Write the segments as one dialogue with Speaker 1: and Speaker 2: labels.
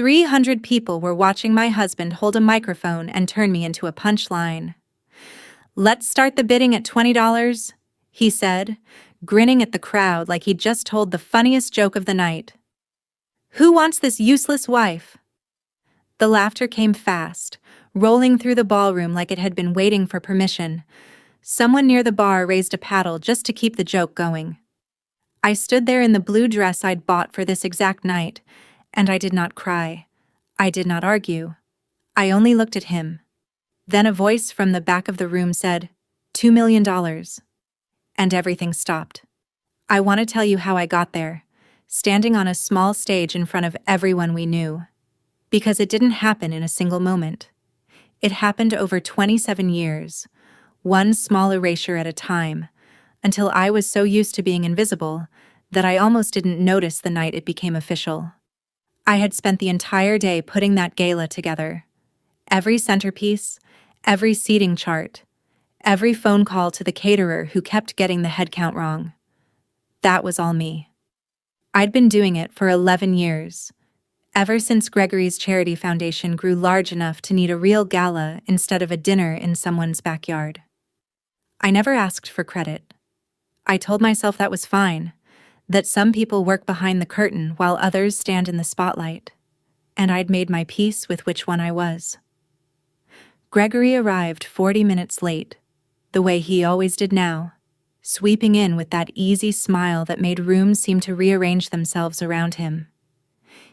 Speaker 1: 300 people were watching my husband hold a microphone and turn me into a punchline. "Let's start the bidding at $20, he said, grinning at the crowd like he'd just told the funniest joke of the night. "Who wants this useless wife?" The laughter came fast, rolling through the ballroom like it had been waiting for permission. Someone near the bar raised a paddle just to keep the joke going. I stood there in the blue dress I'd bought for this exact night, and I did not cry. I did not argue. I only looked at him. Then a voice from the back of the room said, $2 million. And everything stopped. I want to tell you how I got there, standing on a small stage in front of everyone we knew. Because it didn't happen in a single moment. It happened over 27 years, one small erasure at a time, until I was so used to being invisible that I almost didn't notice the night it became official. I had spent the entire day putting that gala together. Every centerpiece, every seating chart, every phone call to the caterer who kept getting the head count wrong. That was all me. I'd been doing it for 11 years, ever since Gregory's charity foundation grew large enough to need a real gala instead of a dinner in someone's backyard. I never asked for credit. I told myself that was fine, that some people work behind the curtain while others stand in the spotlight, and I'd made my peace with which one I was. Gregory arrived 40 minutes late, the way he always did now, sweeping in with that easy smile that made rooms seem to rearrange themselves around him.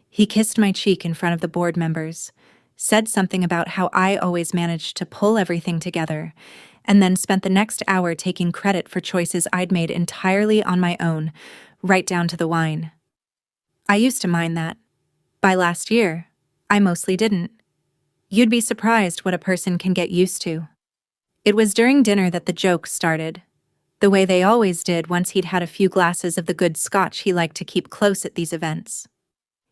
Speaker 1: He kissed my cheek in front of the board members, said something about how I always managed to pull everything together, and then spent the next hour taking credit for choices I'd made entirely on my own, right down to the wine. I used to mind that. By last year, I mostly didn't. You'd be surprised what a person can get used to. It was during dinner that the jokes started, the way they always did once he'd had a few glasses of the good scotch he liked to keep close at these events.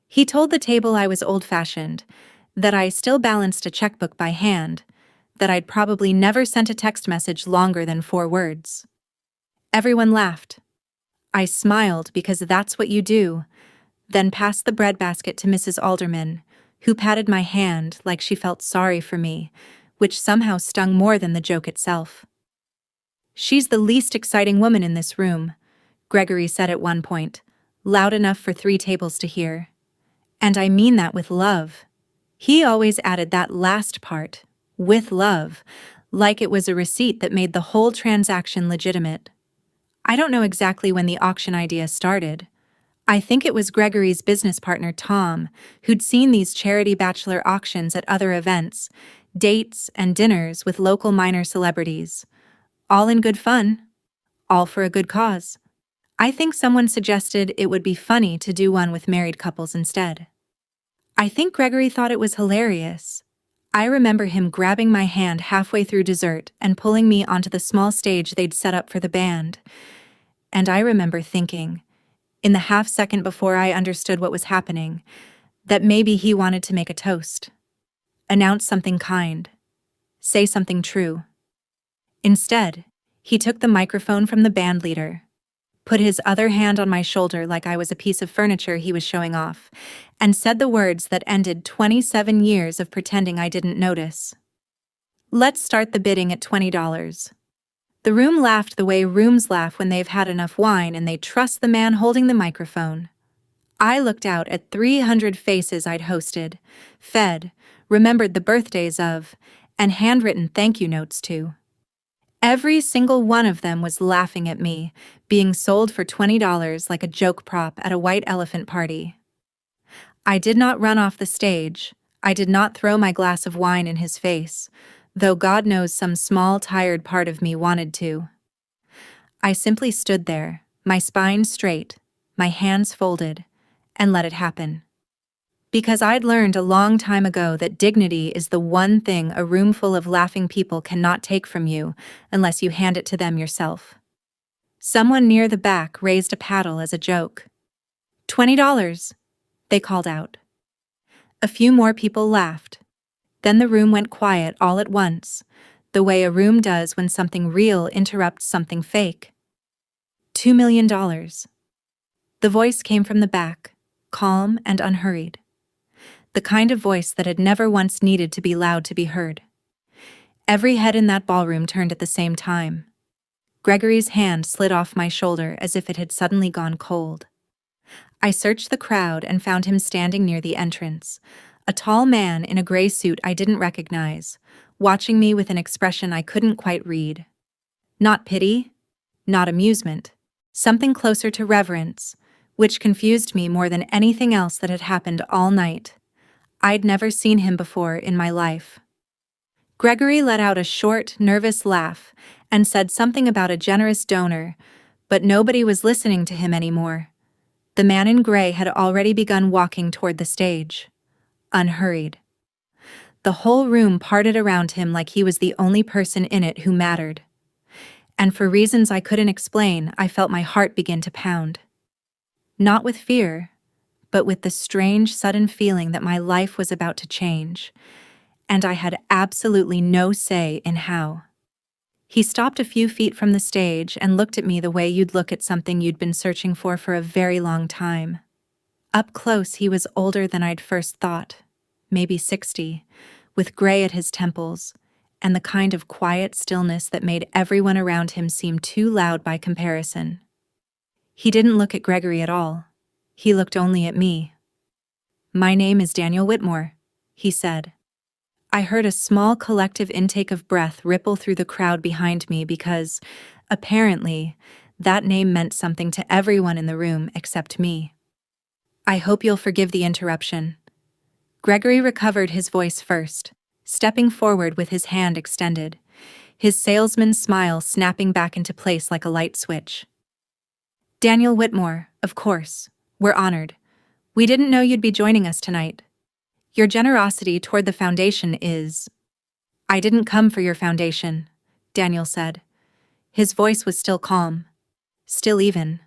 Speaker 1: He told the table I was old-fashioned, that I still balanced a checkbook by hand, that I'd probably never sent a text message longer than 4 words. Everyone laughed. I smiled because that's what you do, then passed the breadbasket to Mrs. Alderman, who patted my hand like she felt sorry for me, which somehow stung more than the joke itself. "She's the least exciting woman in this room," Gregory said at one point, loud enough for 3 tables to hear. "And I mean that with love." He always added that last part, with love, like it was a receipt that made the whole transaction legitimate. I don't know exactly when the auction idea started. I think it was Gregory's business partner Tom, who'd seen these charity bachelor auctions at other events, dates and dinners with local minor celebrities. All in good fun. All for a good cause. I think someone suggested it would be funny to do one with married couples instead. I think Gregory thought it was hilarious. I remember him grabbing my hand halfway through dessert and pulling me onto the small stage they'd set up for the band. And I remember thinking, in the half-second before I understood what was happening, that maybe he wanted to make a toast. Announce something kind. Say something true. Instead, he took the microphone from the band leader, put his other hand on my shoulder like I was a piece of furniture he was showing off, and said the words that ended 27 years of pretending I didn't notice. "Let's start the bidding at $20. The room laughed the way rooms laugh when they've had enough wine and they trust the man holding the microphone. I looked out at 300 faces I'd hosted, fed, remembered the birthdays of, and handwritten thank you notes to. Every single one of them was laughing at me, being sold for $20 like a joke prop at a white elephant party. I did not run off the stage. I did not throw my glass of wine in his face, though God knows some small, tired part of me wanted to. I simply stood there, my spine straight, my hands folded, and let it happen. Because I'd learned a long time ago that dignity is the one thing a room full of laughing people cannot take from you unless you hand it to them yourself. Someone near the back raised a paddle as a joke. $20, they called out. A few more people laughed. Then the room went quiet all at once, the way a room does when something real interrupts something fake. $2 million. The voice came from the back, calm and unhurried. the kind of voice that had never once needed to be loud to be heard. Every head in that ballroom turned at the same time. Gregory's hand slid off my shoulder as if it had suddenly gone cold. I searched the crowd and found him standing near the entrance, a tall man in a gray suit I didn't recognize, watching me with an expression I couldn't quite read. Not pity, not amusement, something closer to reverence, which confused me more than anything else that had happened all night. I'd never seen him before in my life. Gregory let out a short, nervous laugh and said something about a generous donor, but nobody was listening to him anymore. The man in gray had already begun walking toward the stage, unhurried. The whole room parted around him like he was the only person in it who mattered. And for reasons I couldn't explain, I felt my heart begin to pound. Not with fear, but with the strange, sudden feeling that my life was about to change, and I had absolutely no say in how. He stopped a few feet from the stage and looked at me the way you'd look at something you'd been searching for a very long time. Up close, he was older than I'd first thought, maybe 60, with gray at his temples, and the kind of quiet stillness that made everyone around him seem too loud by comparison. He didn't look at Gregory at all. He looked only at me. "My name is Daniel Whitmore," he said. I heard a small collective intake of breath ripple through the crowd behind me because, apparently, that name meant something to everyone in the room except me. "I hope you'll forgive the interruption." Gregory recovered his voice first, stepping forward with his hand extended, his salesman's smile snapping back into place like a light switch. "Daniel Whitmore, of course. We're honored. We didn't know you'd be joining us tonight. Your generosity toward the foundation is—" "I didn't come for your foundation," Daniel said. His voice was still calm, still even.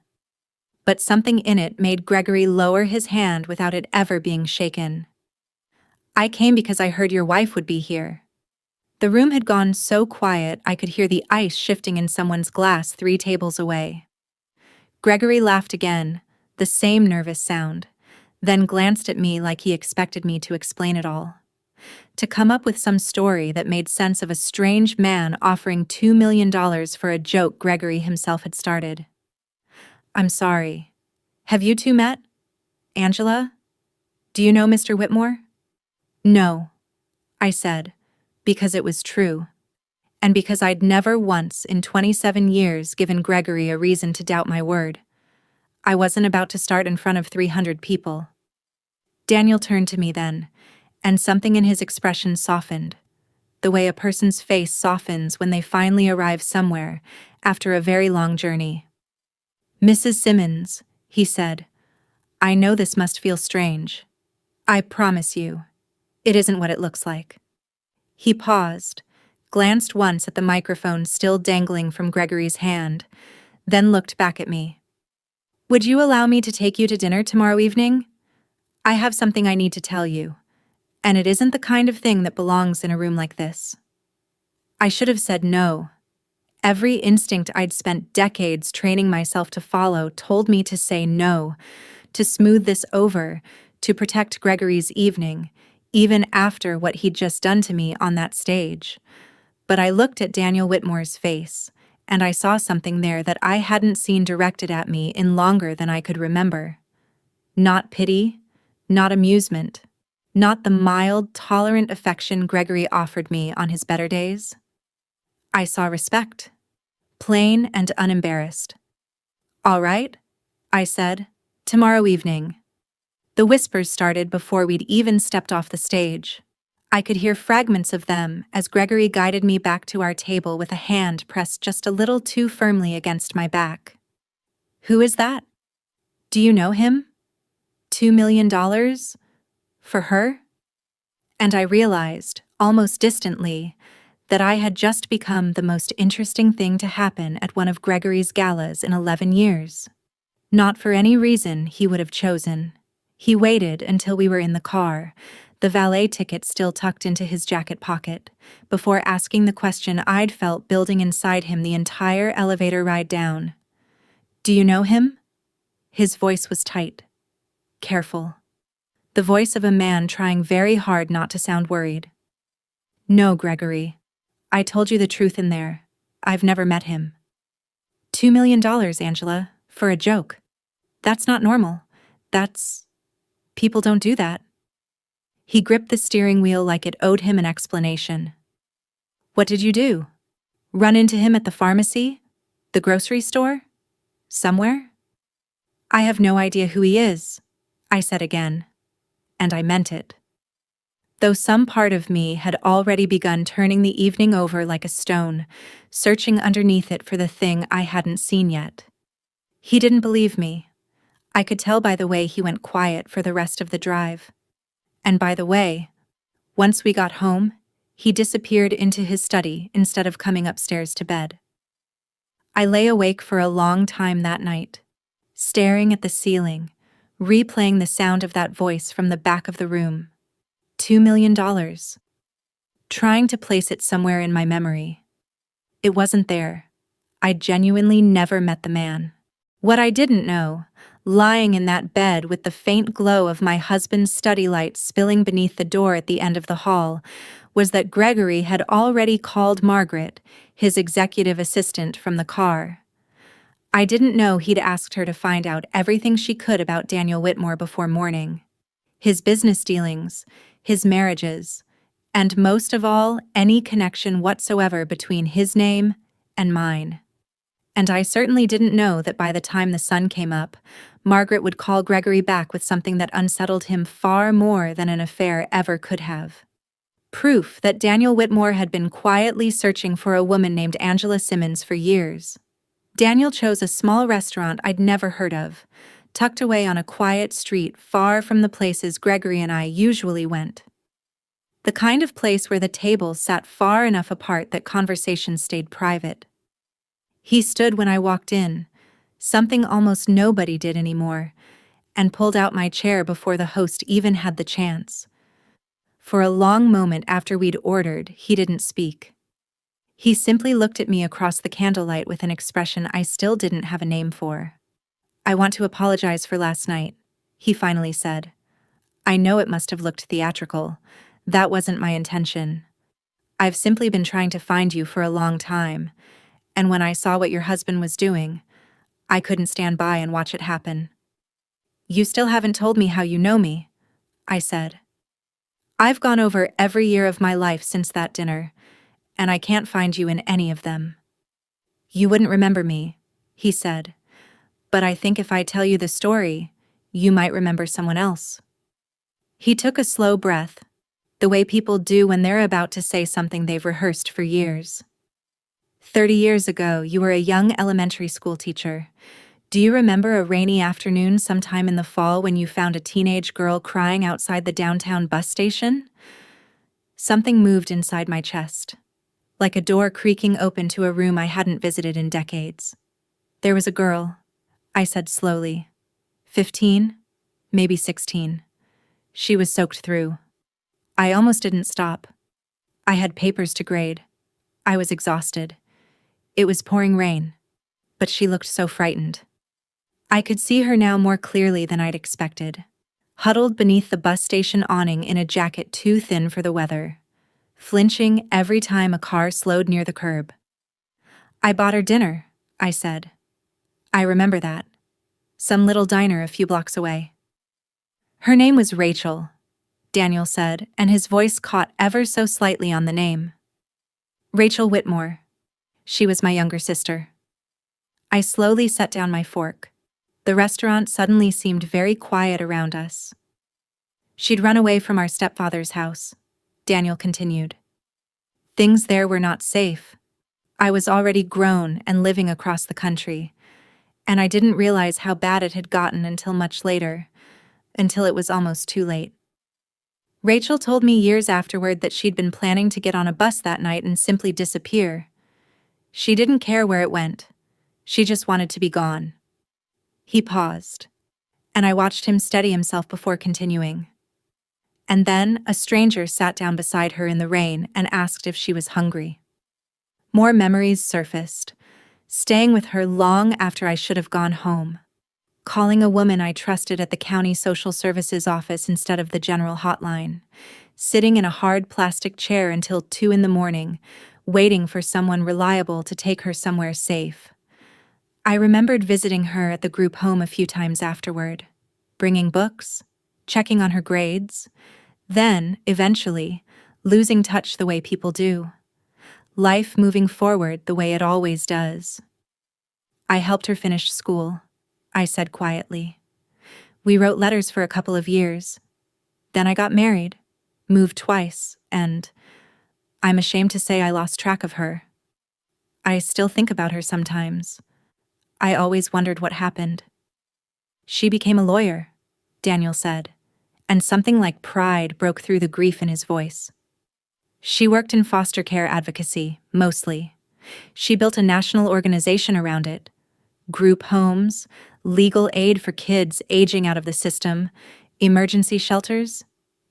Speaker 1: But something in it made Gregory lower his hand without it ever being shaken. "I came because I heard your wife would be here." The room had gone so quiet I could hear the ice shifting in someone's glass 3 tables away. Gregory laughed again, the same nervous sound, then glanced at me like he expected me to explain it all. To come up with some story that made sense of a strange man offering $2 million for a joke Gregory himself had started. "I'm sorry. Have you two met? Angela? Do you know Mr. Whitmore?" "No," I said, because it was true, and because I'd never once in 27 years given Gregory a reason to doubt my word. I wasn't about to start in front of 300 people. Daniel turned to me then, and something in his expression softened, the way a person's face softens when they finally arrive somewhere after a very long journey. "Mrs. Simmons," he said, "I know this must feel strange. I promise you, it isn't what it looks like." He paused, glanced once at the microphone still dangling from Gregory's hand, then looked back at me. "Would you allow me to take you to dinner tomorrow evening? I have something I need to tell you, and it isn't the kind of thing that belongs in a room like this." I should have said no. Every instinct I'd spent decades training myself to follow told me to say no, to smooth this over, to protect Gregory's evening, even after what he'd just done to me on that stage. But I looked at Daniel Whitmore's face, and I saw something there that I hadn't seen directed at me in longer than I could remember. Not pity, not amusement, not the mild, tolerant affection Gregory offered me on his better days. I saw respect, plain and unembarrassed. "All right," I said, "tomorrow evening." The whispers started before we'd even stepped off the stage. I could hear fragments of them as Gregory guided me back to our table with a hand pressed just a little too firmly against my back. "Who is that? Do you know him? $2 million? For her?" And I realized, almost distantly, that I had just become the most interesting thing to happen at one of Gregory's galas in 11 years. Not for any reason he would have chosen. He waited until we were in the car, the valet ticket still tucked into his jacket pocket, before asking the question I'd felt building inside him the entire elevator ride down. "Do you know him?" His voice was tight, careful. the voice of a man trying very hard not to sound worried. No, Gregory. I told you the truth in there. I've never met him. $2 million, Angela, for a joke. That's not normal. People don't do that. He gripped the steering wheel like it owed him an explanation. What did you do? Run into him at the pharmacy? The grocery store? Somewhere? I have no idea who he is, I said again. And I meant it. Though some part of me had already begun turning the evening over like a stone, searching underneath it for the thing I hadn't seen yet. He didn't believe me. I could tell by the way he went quiet for the rest of the drive. And by the way, once we got home, he disappeared into his study instead of coming upstairs to bed. I lay awake for a long time that night, staring at the ceiling, replaying the sound of that voice from the back of the room. $2 million. Trying to place it somewhere in my memory. It wasn't there. I genuinely never met the man. What I didn't know, lying in that bed with the faint glow of my husband's study light spilling beneath the door at the end of the hall, was that Gregory had already called Margaret, his executive assistant, from the car. I didn't know he'd asked her to find out everything she could about Daniel Whitmore before morning. His business dealings, his marriages, and most of all, any connection whatsoever between his name and mine. And I certainly didn't know that by the time the sun came up, Margaret would call Gregory back with something that unsettled him far more than an affair ever could have. Proof that Daniel Whitmore had been quietly searching for a woman named Angela Simmons for years. Daniel chose a small restaurant I'd never heard of, tucked away on a quiet street far from the places Gregory and I usually went. The kind of place where the tables sat far enough apart that conversation stayed private. He stood when I walked in, something almost nobody did anymore, and pulled out my chair before the host even had the chance. For a long moment after we'd ordered, he didn't speak. He simply looked at me across the candlelight with an expression I still didn't have a name for. I want to apologize for last night, he finally said. I know it must have looked theatrical. That wasn't my intention. I've simply been trying to find you for a long time, and when I saw what your husband was doing, I couldn't stand by and watch it happen. You still haven't told me how you know me, I said. I've gone over every year of my life since that dinner, and I can't find you in any of them. You wouldn't remember me, he said, but I think if I tell you the story, you might remember someone else. He took a slow breath, the way people do when they're about to say something they've rehearsed for years. 30 years ago, you were a young elementary school teacher. Do you remember a rainy afternoon sometime in the fall when you found a teenage girl crying outside the downtown bus station? Something moved inside my chest, like a door creaking open to a room I hadn't visited in decades. There was a girl, I said slowly. 15, maybe 16. She was soaked through. I almost didn't stop. I had papers to grade. I was exhausted. It was pouring rain, but she looked so frightened. I could see her now more clearly than I'd expected, huddled beneath the bus station awning in a jacket too thin for the weather, flinching every time a car slowed near the curb. I bought her dinner, I said. I remember that. Some little diner a few blocks away. Her name was Rachel, Daniel said, and his voice caught ever so slightly on the name. Rachel Whitmore. She was my younger sister. I slowly set down my fork. The restaurant suddenly seemed very quiet around us. She'd run away from our stepfather's house, Daniel continued. Things there were not safe. I was already grown and living across the country, and I didn't realize how bad it had gotten until much later, until it was almost too late. Rachel told me years afterward that she'd been planning to get on a bus that night and simply disappear. She didn't care where it went. She just wanted to be gone. He paused, and I watched him steady himself before continuing. And then a stranger sat down beside her in the rain and asked if she was hungry. More memories surfaced, staying with her long after I should have gone home. calling a woman I trusted at the county social services office instead of the general hotline, sitting in a hard plastic chair until 2 in the morning, waiting for someone reliable to take her somewhere safe. I remembered visiting her at the group home a few times afterward, bringing books, checking on her grades, then, eventually, losing touch the way people do. Life moving forward the way it always does. I helped her finish school, I said quietly. We wrote letters for a couple of years. Then I got married, moved twice, and I'm ashamed to say I lost track of her. I still think about her sometimes. I always wondered what happened. She became a lawyer, Daniel said, and something like pride broke through the grief in his voice. She worked in foster care advocacy, mostly. She built a national organization around it. Group homes, legal aid for kids aging out of the system, emergency shelters.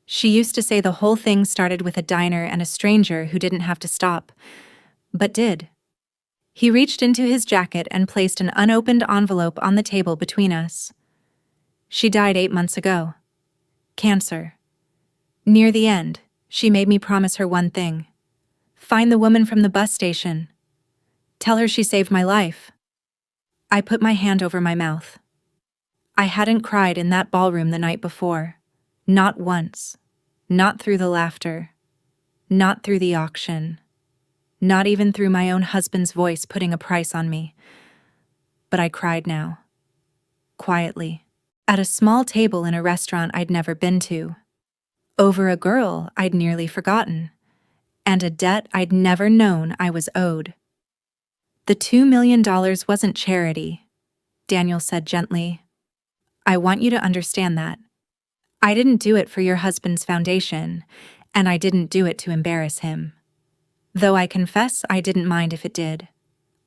Speaker 1: She used to say the whole thing started with a diner and a stranger who didn't have to stop, but did. He reached into his jacket and placed an unopened envelope on the table between us. She died 8 months ago. Cancer. Near the end, she made me promise her one thing. Find the woman from the bus station. Tell her she saved my life. I put my hand over my mouth. I hadn't cried in that ballroom the night before. Not once. Not through the laughter. Not through the auction. Not even through my own husband's voice putting a price on me. But I cried now. Quietly. At a small table in a restaurant I'd never been to. Over a girl I'd nearly forgotten. And a debt I'd never known I was owed. The $2 million wasn't charity, Daniel said gently. I want you to understand that. I didn't do it for your husband's foundation, and I didn't do it to embarrass him. Though I confess I didn't mind if it did.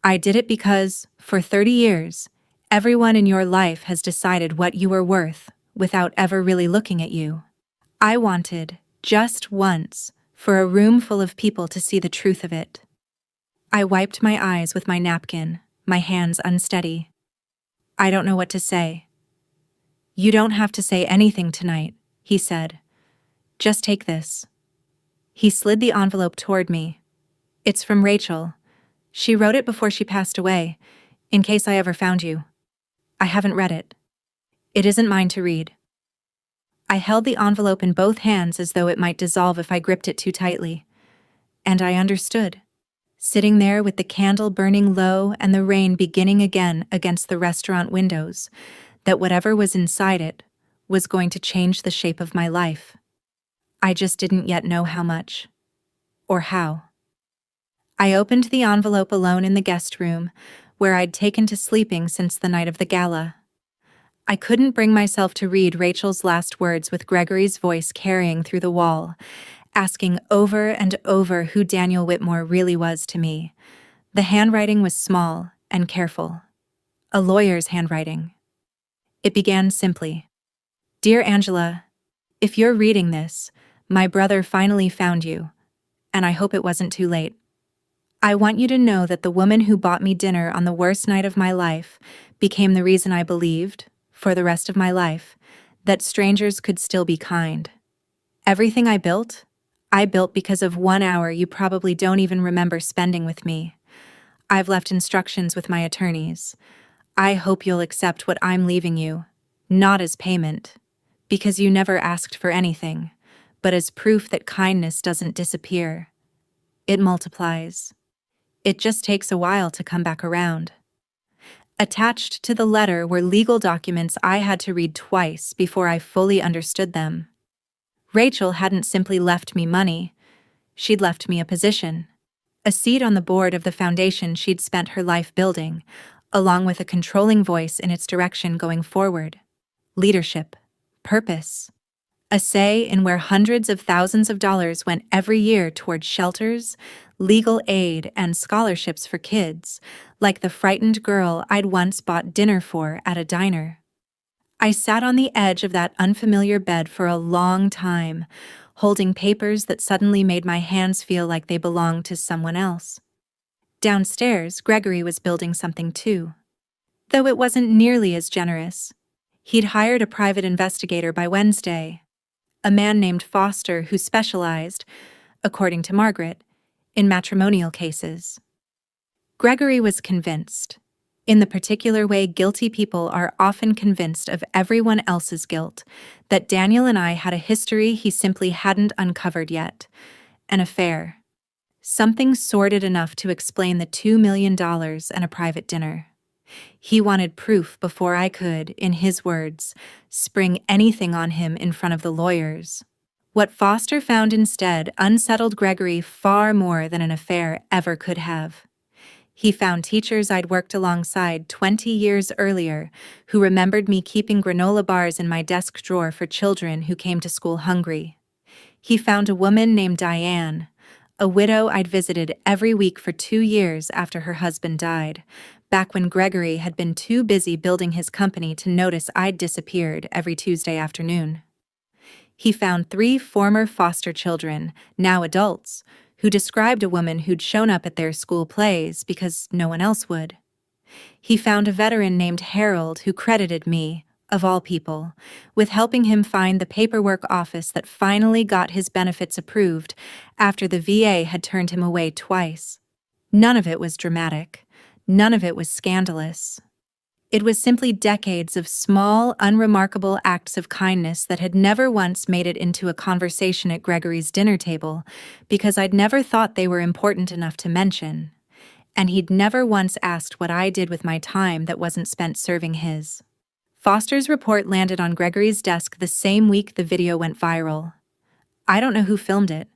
Speaker 1: I did it because, for 30 years, everyone in your life has decided what you were worth without ever really looking at you. I wanted, just once, for a room full of people to see the truth of it. I wiped my eyes with my napkin, my hands unsteady. I don't know what to say. You don't have to say anything tonight, he said. Just take this. He slid the envelope toward me. It's from Rachel. She wrote it before she passed away, in case I ever found you. I haven't read it. It isn't mine to read. I held the envelope in both hands as though it might dissolve if I gripped it too tightly. And I understood. Sitting there with the candle burning low and the rain beginning again against the restaurant windows, that whatever was inside it was going to change the shape of my life. I just didn't yet know how much. Or how. I opened the envelope alone in the guest room, where I'd taken to sleeping since the night of the gala. I couldn't bring myself to read Rachel's last words with Gregory's voice carrying through the wall, asking over and over who Daniel Whitmore really was to me. The handwriting was small and careful. A lawyer's handwriting. It began simply. Dear Angela, if you're reading this, my brother finally found you, and I hope it wasn't too late. I want you to know that the woman who bought me dinner on the worst night of my life became the reason I believed, for the rest of my life, that strangers could still be kind. Everything I built because of 1 hour you probably don't even remember spending with me. I've left instructions with my attorneys. I hope you'll accept what I'm leaving you, not as payment, because you never asked for anything, but as proof that kindness doesn't disappear. It multiplies. It just takes a while to come back around. Attached to the letter were legal documents I had to read twice before I fully understood them. Rachel hadn't simply left me money. She'd left me a position. A seat on the board of the foundation she'd spent her life building, along with a controlling voice in its direction going forward. Leadership. Purpose. A say in where hundreds of thousands of dollars went every year toward shelters, legal aid, and scholarships for kids, like the frightened girl I'd once bought dinner for at a diner. I sat on the edge of that unfamiliar bed for a long time, holding papers that suddenly made my hands feel like they belonged to someone else. Downstairs, Gregory was building something too. though it wasn't nearly as generous. He'd hired a private investigator by Wednesday, a man named Foster who specialized, according to Margaret, in matrimonial cases. Gregory was convinced, in the particular way guilty people are often convinced of everyone else's guilt, that Daniel and I had a history he simply hadn't uncovered yet, an affair. Something sordid enough to explain the $2 million and a private dinner. He wanted proof before I could, in his words, spring anything on him in front of the lawyers. What Foster found instead unsettled Gregory far more than an affair ever could have. He found teachers I'd worked alongside 20 years earlier who remembered me keeping granola bars in my desk drawer for children who came to school hungry. He found a woman named Diane, a widow I'd visited every week for 2 years after her husband died, back when Gregory had been too busy building his company to notice I'd disappeared every Tuesday afternoon. He found 3 former foster children, now adults, who described a woman who'd shown up at their school plays because no one else would. He found a veteran named Harold who credited me, of all people, with helping him find the paperwork office that finally got his benefits approved after the VA had turned him away twice. None of it was dramatic. None of it was scandalous. It was simply decades of small, unremarkable acts of kindness that had never once made it into a conversation at Gregory's dinner table because I'd never thought they were important enough to mention, and he'd never once asked what I did with my time that wasn't spent serving his. Foster's report landed on Gregory's desk the same week the video went viral. I don't know who filmed it.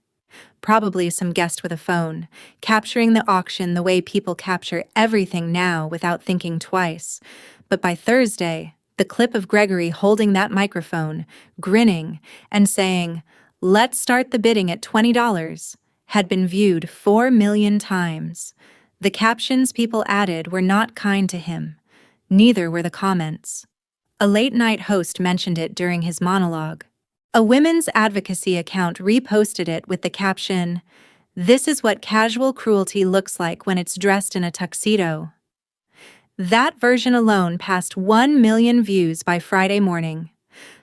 Speaker 1: Probably some guest with a phone, capturing the auction the way people capture everything now without thinking twice. But by Thursday, the clip of Gregory holding that microphone, grinning, and saying, "Let's start the bidding at $20, had been viewed 4 million times. The captions people added were not kind to him. Neither were the comments. A late-night host mentioned it during his monologue. A women's advocacy account reposted it with the caption, "This is what casual cruelty looks like when it's dressed in a tuxedo." That version alone passed 1 million views by Friday morning.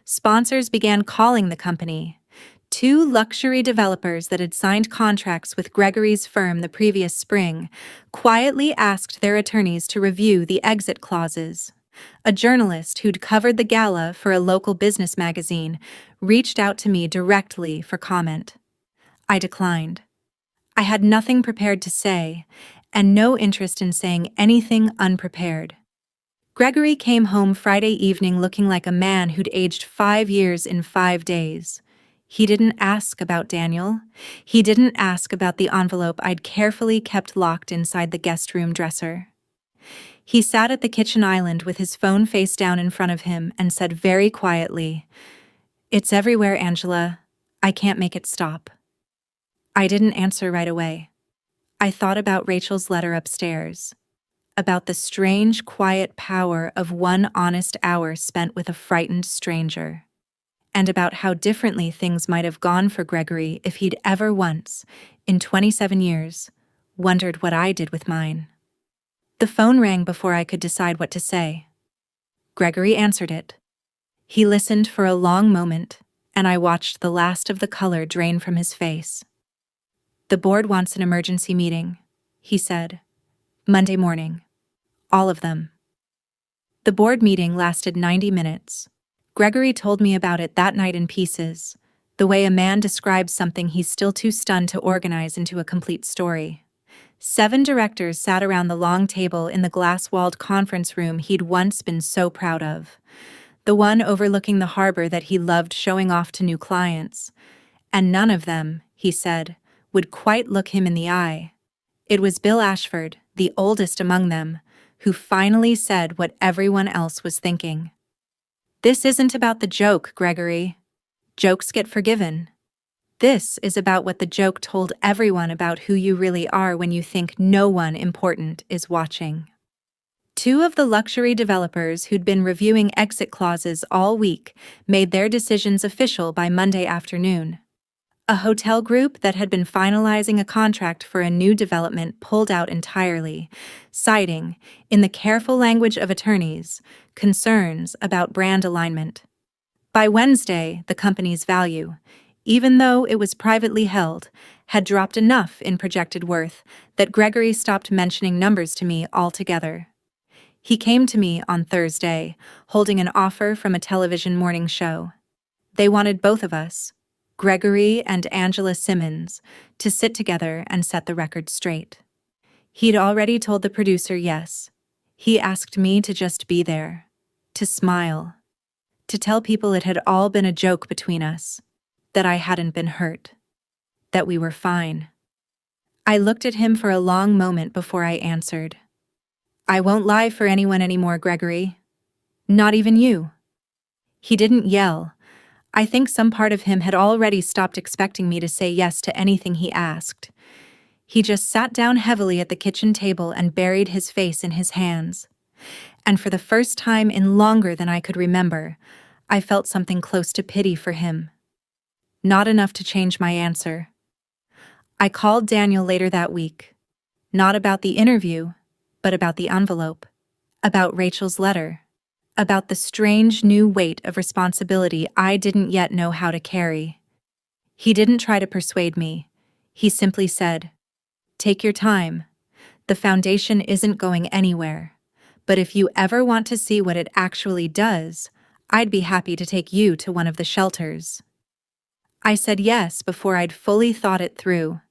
Speaker 1: Sponsors began calling the company. 2 luxury developers that had signed contracts with Gregory's firm the previous spring quietly asked their attorneys to review the exit clauses. A journalist who'd covered the Gala for a local business magazine reached out to me directly for comment. I declined. I had nothing prepared to say, and no interest in saying anything unprepared. Gregory came home Friday evening looking like a man who'd aged 5 years in 5 days. He didn't ask about Daniel. He didn't ask about the envelope I'd carefully kept locked inside the guest room dresser. He sat at the kitchen island with his phone face down in front of him and said very quietly, "It's everywhere, Angela. I can't make it stop." I didn't answer right away. I thought about Rachel's letter upstairs, about the strange, quiet power of 1 honest hour spent with a frightened stranger, and about how differently things might have gone for Gregory if he'd ever once, in 27 years, wondered what I did with mine. The phone rang before I could decide what to say. Gregory answered it. He listened for a long moment, and I watched the last of the color drain from his face. "The board wants an emergency meeting," he said. "Monday morning. All of them." The board meeting lasted 90 minutes. Gregory told me about it that night in pieces, the way a man describes something he's still too stunned to organize into a complete story. 7 directors sat around the long table in the glass-walled conference room he'd once been so proud of, the one overlooking the harbor that he loved showing off to new clients. And none of them, he said, would quite look him in the eye. It was Bill Ashford, the oldest among them, who finally said what everyone else was thinking. "This isn't about the joke, Gregory. Jokes get forgiven. This is about what the joke told everyone about who you really are when you think no one important is watching." 2 of the luxury developers who'd been reviewing exit clauses all week made their decisions official by Monday afternoon. A hotel group that had been finalizing a contract for a new development pulled out entirely, citing, in the careful language of attorneys, concerns about brand alignment. By Wednesday, the company's value, even though it was privately held, had dropped enough in projected worth that Gregory stopped mentioning numbers to me altogether. He came to me on Thursday, holding an offer from a television morning show. They wanted both of us, Gregory and Angela Simmons, to sit together and set the record straight. He'd already told the producer yes. He asked me to just be there, to smile, to tell people it had all been a joke between us, that I hadn't been hurt, that we were fine. I looked at him for a long moment before I answered. I won't lie for anyone anymore, Gregory. Not even you. He didn't yell. I think some part of him had already stopped expecting me to say yes to anything he asked. He just sat down heavily at the kitchen table and buried his face in his hands. And for the first time in longer than I could remember, I felt something close to pity for him. Not enough to change my answer. I called Daniel later that week. Not about the interview, but about the envelope. About Rachel's letter. About the strange new weight of responsibility I didn't yet know how to carry. He didn't try to persuade me. He simply said, "Take your time. The foundation isn't going anywhere. But if you ever want to see what it actually does, I'd be happy to take you to one of the shelters." I said yes before I'd fully thought it through.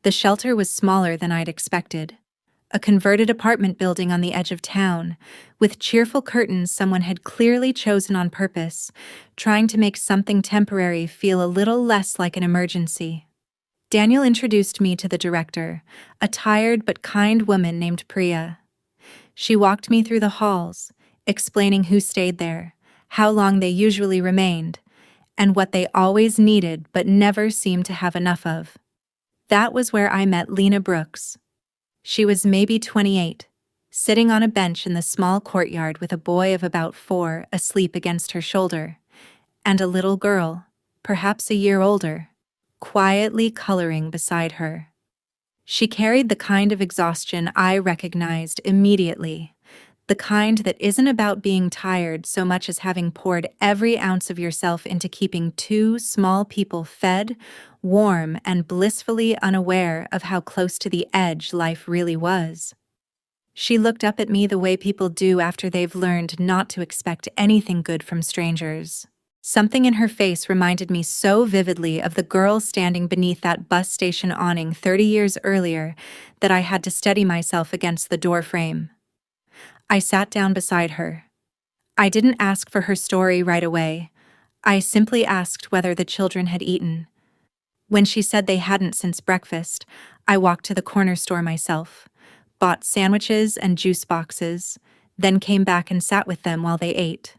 Speaker 1: The shelter was smaller than I'd expected. A converted apartment building on the edge of town, with cheerful curtains someone had clearly chosen on purpose, trying to make something temporary feel a little less like an emergency. Daniel introduced me to the director, a tired but kind woman named Priya. She walked me through the halls, explaining who stayed there, how long they usually remained, and what they always needed but never seemed to have enough of. That was where I met Lena Brooks. She was maybe 28, sitting on a bench in the small courtyard with a boy of about 4 asleep against her shoulder, and a little girl, perhaps a year older, quietly coloring beside her. She carried the kind of exhaustion I recognized immediately, the kind that isn't about being tired so much as having poured every ounce of yourself into keeping 2 small people fed, warm, and blissfully unaware of how close to the edge life really was. She looked up at me the way people do after they've learned not to expect anything good from strangers. Something in her face reminded me so vividly of the girl standing beneath that bus station awning 30 years earlier that I had to steady myself against the door frame. I sat down beside her. I didn't ask for her story right away. I simply asked whether the children had eaten. When she said they hadn't since breakfast, I walked to the corner store myself, bought sandwiches and juice boxes, then came back and sat with them while they ate.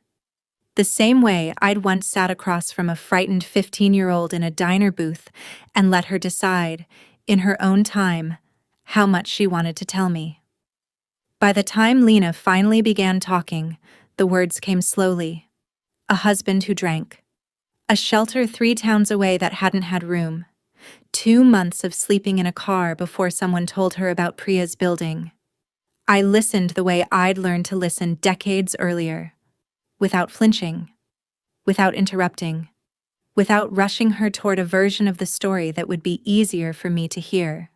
Speaker 1: The same way I'd once sat across from a frightened 15-year-old in a diner booth and let her decide, in her own time, how much she wanted to tell me. By the time Lena finally began talking, the words came slowly. A husband who drank. A shelter 3 towns away that hadn't had room. 2 months of sleeping in a car before someone told her about Priya's building. I listened the way I'd learned to listen decades earlier. Without flinching. Without interrupting. Without rushing her toward a version of the story that would be easier for me to hear.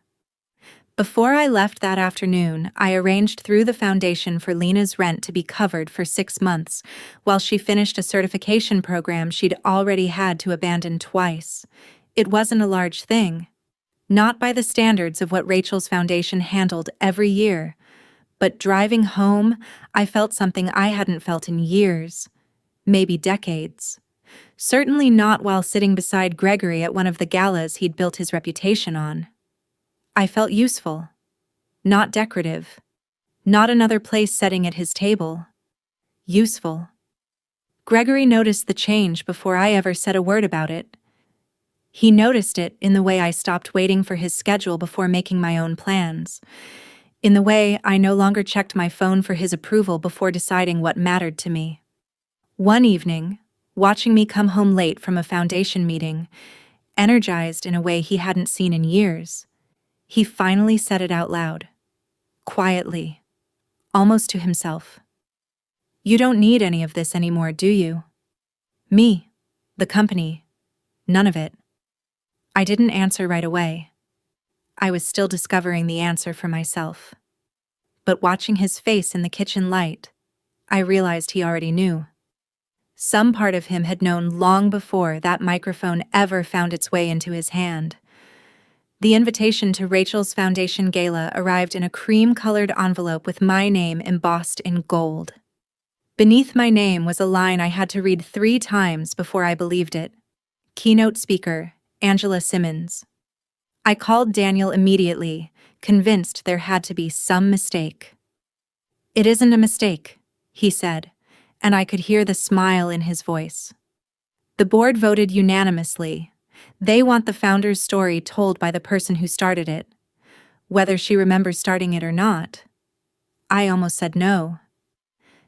Speaker 1: Before I left that afternoon, I arranged through the foundation for Lena's rent to be covered for 6 months, while she finished a certification program she'd already had to abandon twice. It wasn't a large thing. Not by the standards of what Rachel's foundation handled every year. But driving home, I felt something I hadn't felt in years. Maybe decades. Certainly not while sitting beside Gregory at one of the galas he'd built his reputation on. I felt useful. Not decorative. Not another place setting at his table. Useful. Gregory noticed the change before I ever said a word about it. He noticed it in the way I stopped waiting for his schedule before making my own plans. In the way I no longer checked my phone for his approval before deciding what mattered to me. One evening, watching me come home late from a foundation meeting, energized in a way he hadn't seen in years. He finally said it out loud, quietly, almost to himself. "You don't need any of this anymore, do you?" "Me, the company, none of it." I didn't answer right away. I was still discovering the answer for myself. But watching his face in the kitchen light, I realized he already knew. Some part of him had known long before that microphone ever found its way into his hand. The invitation to Rachel's foundation gala arrived in a cream-colored envelope with my name embossed in gold. Beneath my name was a line I had to read 3 times before I believed it. Keynote speaker, Angela Simmons. I called Daniel immediately, convinced there had to be some mistake. "It isn't a mistake," he said, and I could hear the smile in his voice. "The board voted unanimously. They want the founder's story told by the person who started it. Whether she remembers starting it or not." I almost said no.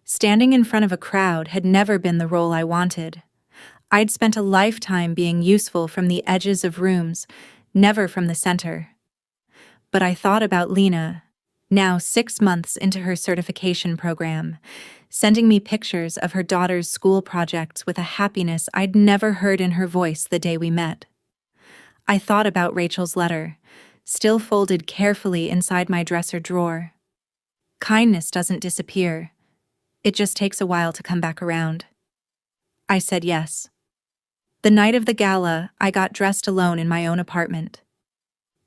Speaker 1: Standing in front of a crowd had never been the role I wanted. I'd spent a lifetime being useful from the edges of rooms, never from the center. But I thought about Lena, now 6 months into her certification program, sending me pictures of her daughter's school projects with a happiness I'd never heard in her voice the day we met. I thought about Rachel's letter, still folded carefully inside my dresser drawer. Kindness doesn't disappear. It just takes a while to come back around. I said yes. The night of the gala, I got dressed alone in my own apartment.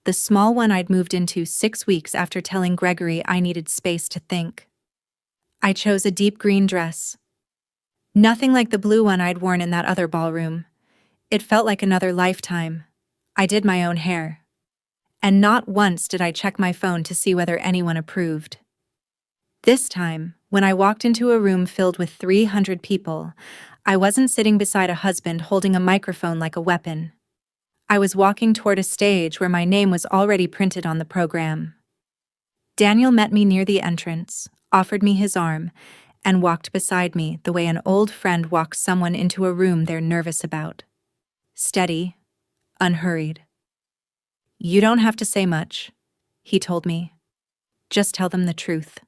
Speaker 1: The small one I'd moved into 6 weeks after telling Gregory I needed space to think. I chose a deep green dress. Nothing like the blue one I'd worn in that other ballroom. It felt like another lifetime. I did my own hair. And not once did I check my phone to see whether anyone approved. This time, when I walked into a room filled with 300 people, I wasn't sitting beside a husband holding a microphone like a weapon. I was walking toward a stage where my name was already printed on the program. Daniel met me near the entrance, offered me his arm, and walked beside me the way an old friend walks someone into a room they're nervous about. Steady, unhurried. "You don't have to say much," he told me. "Just tell them the truth."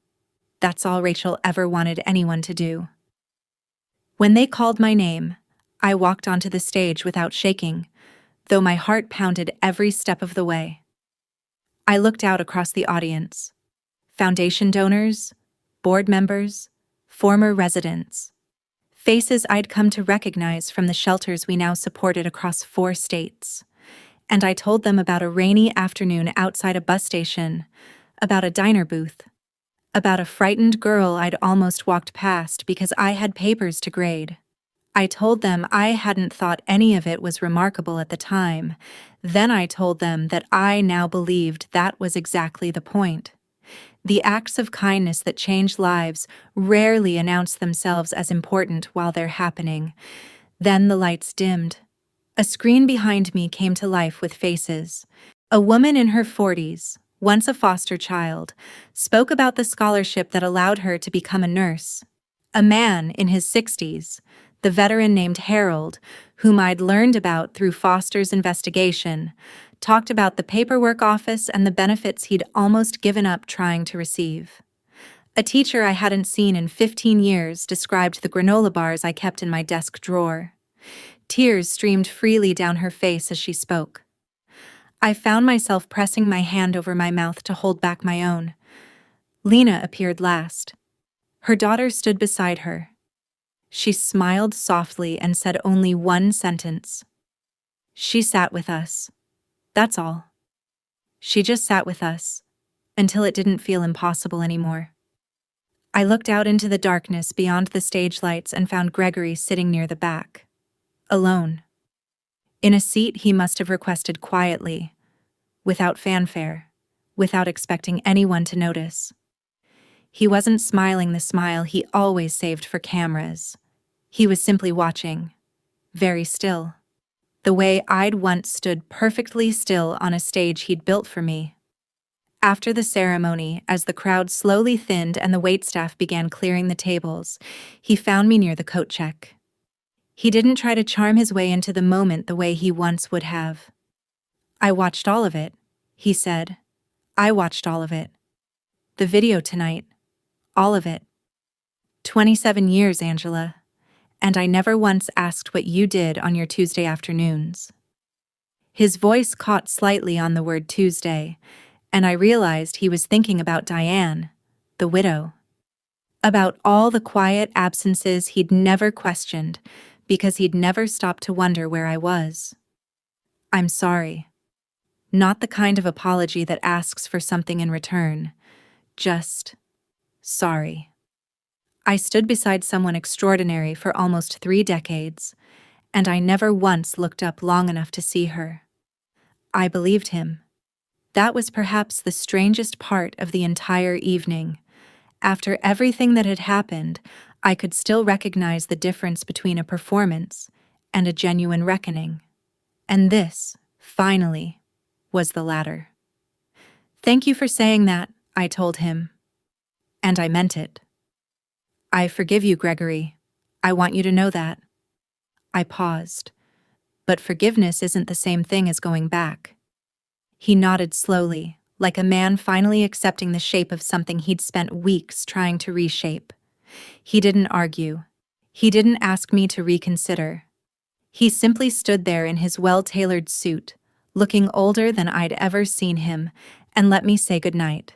Speaker 1: That's all Rachel ever wanted anyone to do. When they called my name, I walked onto the stage without shaking, though my heart pounded every step of the way. I looked out across the audience. Foundation donors, board members, former residents. Faces I'd come to recognize from the shelters we now supported across 4 states. And I told them about a rainy afternoon outside a bus station, about a diner booth, about a frightened girl I'd almost walked past because I had papers to grade. I told them I hadn't thought any of it was remarkable at the time. Then I told them that I now believed that was exactly the point. The acts of kindness that change lives rarely announce themselves as important while they're happening. Then the lights dimmed. A screen behind me came to life with faces. A woman in her 40s, once a foster child, spoke about the scholarship that allowed her to become a nurse. A man in his 60s, the veteran named Harold, whom I'd learned about through Foster's investigation, talked about the paperwork office and the benefits he'd almost given up trying to receive. A teacher I hadn't seen in 15 years described the granola bars I kept in my desk drawer. Tears streamed freely down her face as she spoke. I found myself pressing my hand over my mouth to hold back my own. Lena appeared last. Her daughter stood beside her. She smiled softly and said only one sentence. She sat with us. That's all. She just sat with us, until it didn't feel impossible anymore. I looked out into the darkness beyond the stage lights and found Gregory sitting near the back. Alone. In a seat he must have requested quietly, without fanfare, without expecting anyone to notice. He wasn't smiling the smile he always saved for cameras. He was simply watching, very still, the way I'd once stood perfectly still on a stage he'd built for me. After the ceremony, as the crowd slowly thinned and the waitstaff began clearing the tables, he found me near the coat check. He didn't try to charm his way into the moment the way he once would have. "I watched all of it," he said. "I watched all of it. The video tonight. All of it. 27 years, Angela. And I never once asked what you did on your Tuesday afternoons." His voice caught slightly on the word Tuesday, and I realized he was thinking about Diane, the widow. About all the quiet absences he'd never questioned, because he'd never stopped to wonder where I was. "I'm sorry." Not the kind of apology that asks for something in return. Just sorry. I stood beside someone extraordinary for almost 3 decades, and I never once looked up long enough to see her. I believed him. That was perhaps the strangest part of the entire evening. After everything that had happened, I could still recognize the difference between a performance and a genuine reckoning. And this, finally, was the latter. "Thank you for saying that," I told him. And I meant it. "I forgive you, Gregory. I want you to know that." I paused. But forgiveness isn't the same thing as going back. He nodded slowly, like a man finally accepting the shape of something he'd spent weeks trying to reshape. He didn't argue. He didn't ask me to reconsider. He simply stood there in his well-tailored suit, looking older than I'd ever seen him, and let me say goodnight.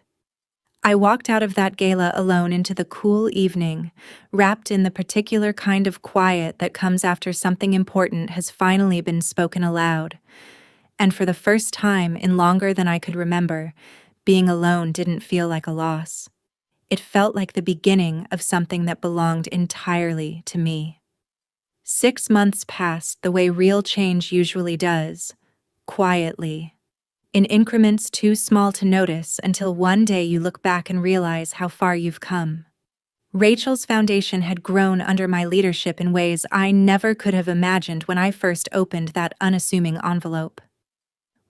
Speaker 1: I walked out of that gala alone into the cool evening, wrapped in the particular kind of quiet that comes after something important has finally been spoken aloud. And for the first time in longer than I could remember, being alone didn't feel like a loss. It felt like the beginning of something that belonged entirely to me. 6 months passed the way real change usually does, quietly, in increments too small to notice until one day you look back and realize how far you've come. Rachel's foundation had grown under my leadership in ways I never could have imagined when I first opened that unassuming envelope.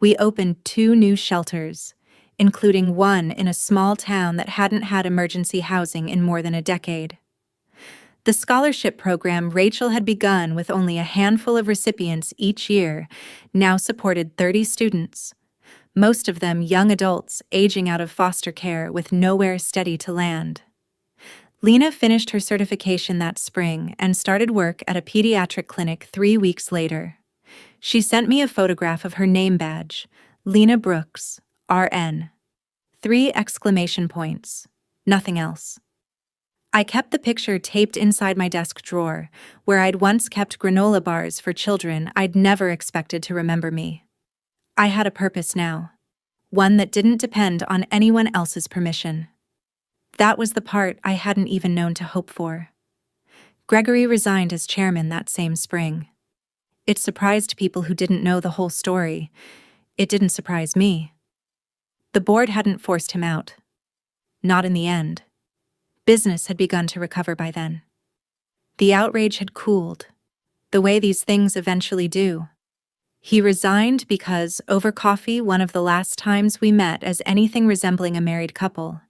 Speaker 1: We opened 2 new shelters, including one in a small town that hadn't had emergency housing in more than a decade. The scholarship program Rachel had begun with only a handful of recipients each year now supported 30 students, most of them young adults aging out of foster care with nowhere steady to land. Lena finished her certification that spring and started work at a pediatric clinic 3 weeks later. She sent me a photograph of her name badge, Lena Brooks, RN. 3 exclamation points. Nothing else. I kept the picture taped inside my desk drawer, where I'd once kept granola bars for children I'd never expected to remember me. I had a purpose now, one that didn't depend on anyone else's permission. That was the part I hadn't even known to hope for. Gregory resigned as chairman that same spring. It surprised people who didn't know the whole story. It didn't surprise me. The board hadn't forced him out. Not in the end. Business had begun to recover by then. The outrage had cooled, the way these things eventually do. He resigned because, over coffee one of the last times we met as anything resembling a married couple,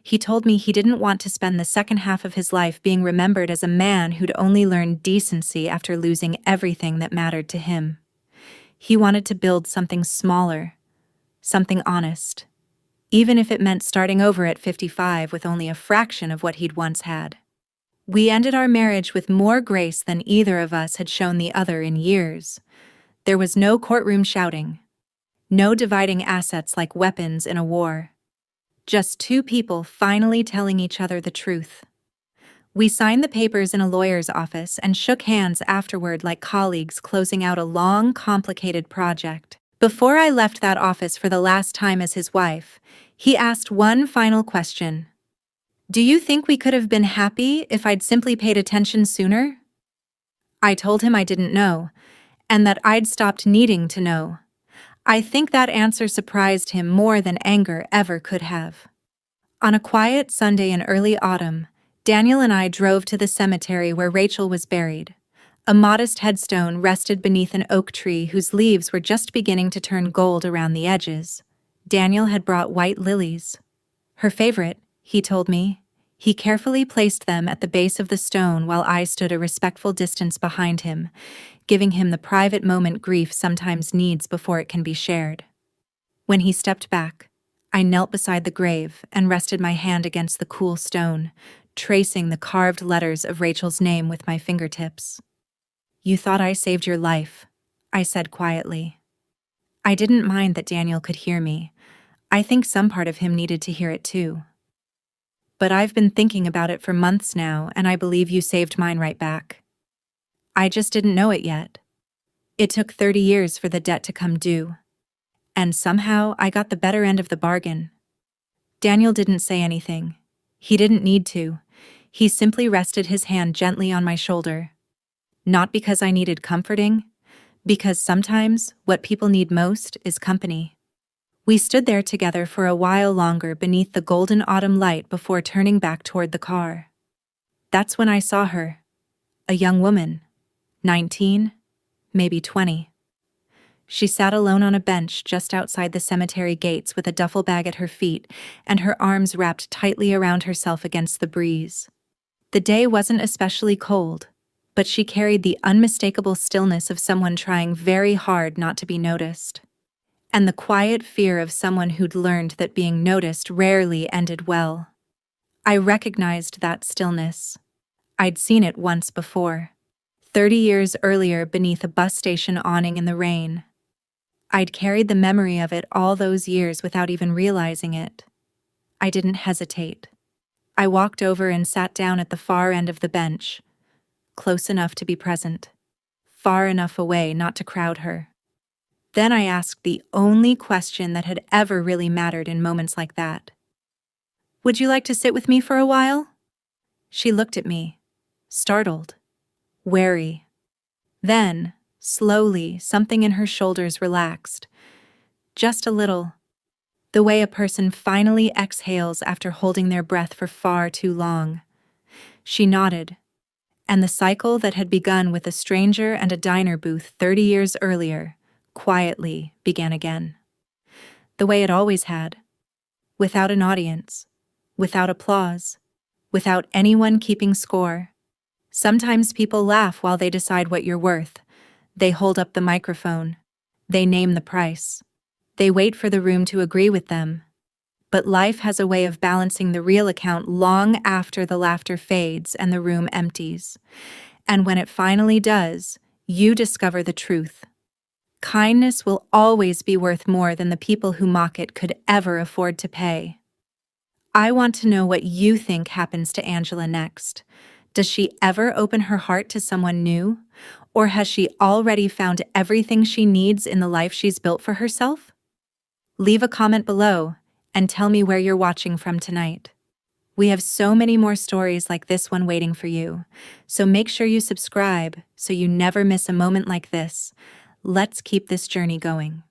Speaker 1: he told me he didn't want to spend the second half of his life being remembered as a man who'd only learned decency after losing everything that mattered to him. He wanted to build something smaller, something honest, even if it meant starting over at 55 with only a fraction of what he'd once had. We ended our marriage with more grace than either of us had shown the other in years. There was no courtroom shouting, no dividing assets like weapons in a war. Just 2 people finally telling each other the truth. We signed the papers in a lawyer's office and shook hands afterward like colleagues closing out a long, complicated project. Before I left that office for the last time as his wife, he asked one final question. "Do you think we could have been happy if I'd simply paid attention sooner?" I told him I didn't know, and that I'd stopped needing to know. I think that answer surprised him more than anger ever could have. On a quiet Sunday in early autumn, Daniel and I drove to the cemetery where Rachel was buried. A modest headstone rested beneath an oak tree whose leaves were just beginning to turn gold around the edges. Daniel had brought white lilies. Her favorite, he told me. He carefully placed them at the base of the stone while I stood a respectful distance behind him, giving him the private moment grief sometimes needs before it can be shared. When he stepped back, I knelt beside the grave and rested my hand against the cool stone, tracing the carved letters of Rachel's name with my fingertips. "You thought I saved your life," I said quietly. I didn't mind that Daniel could hear me. I think some part of him needed to hear it too. "But I've been thinking about it for months now, and I believe you saved mine right back. I just didn't know it yet. It took 30 years for the debt to come due. And somehow I got the better end of the bargain." Daniel didn't say anything. He didn't need to. He simply rested his hand gently on my shoulder. Not because I needed comforting, because sometimes what people need most is company. We stood there together for a while longer beneath the golden autumn light before turning back toward the car. That's when I saw her. A young woman. 19, maybe 20. She sat alone on a bench just outside the cemetery gates with a duffel bag at her feet and her arms wrapped tightly around herself against the breeze. The day wasn't especially cold, but she carried the unmistakable stillness of someone trying very hard not to be noticed. And the quiet fear of someone who'd learned that being noticed rarely ended well. I recognized that stillness. I'd seen it once before, 30 years earlier beneath a bus station awning in the rain. I'd carried the memory of it all those years without even realizing it. I didn't hesitate. I walked over and sat down at the far end of the bench, close enough to be present, far enough away not to crowd her. Then I asked the only question that had ever really mattered in moments like that. "Would you like to sit with me for a while?" She looked at me, startled, wary. Then, slowly, something in her shoulders relaxed. Just a little. The way a person finally exhales after holding their breath for far too long. She nodded, and the cycle that had begun with a stranger and a diner booth 30 years earlier quietly began again. The way it always had. Without an audience. Without applause. Without anyone keeping score. Sometimes people laugh while they decide what you're worth. They hold up the microphone. They name the price. They wait for the room to agree with them. But life has a way of balancing the real account long after the laughter fades and the room empties. And when it finally does, you discover the truth. Kindness will always be worth more than the people who mock it could ever afford to pay. I want to know what you think happens to Angela next. Does she ever open her heart to someone new? Or has she already found everything she needs in the life she's built for herself? Leave a comment below and tell me where you're watching from tonight. We have so many more stories like this one waiting for you, so make sure you subscribe so you never miss a moment like this. Let's keep this journey going.